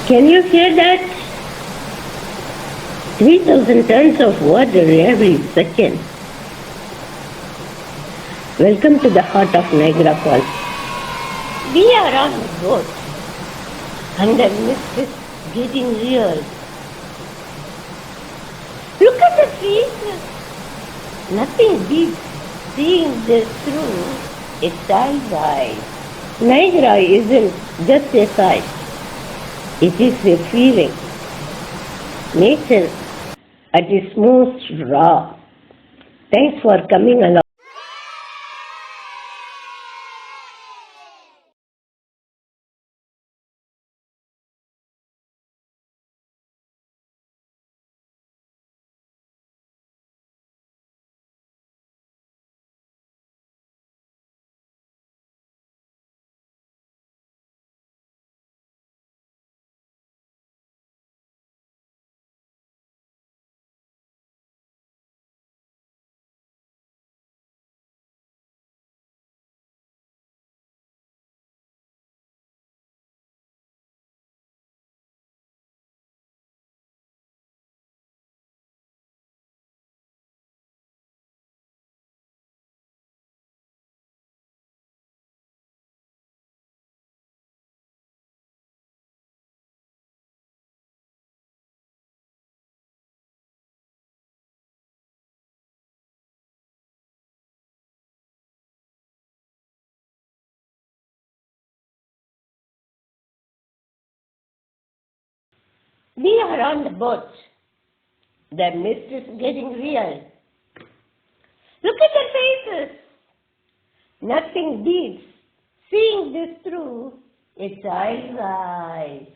Can you hear that? 3,000 tons of water every second. Welcome to the heart of Niagara Falls. We are on a boat and the mist is getting real. Look at the faces. Nothing beats seeing this through a child's eyes. Niagara isn't just a sight. It is a feeling. Nature at its most raw. Thanks for coming along. We are on the boat. The mist is getting real. Look at the faces. Nothing beats seeing this through a child's eyes.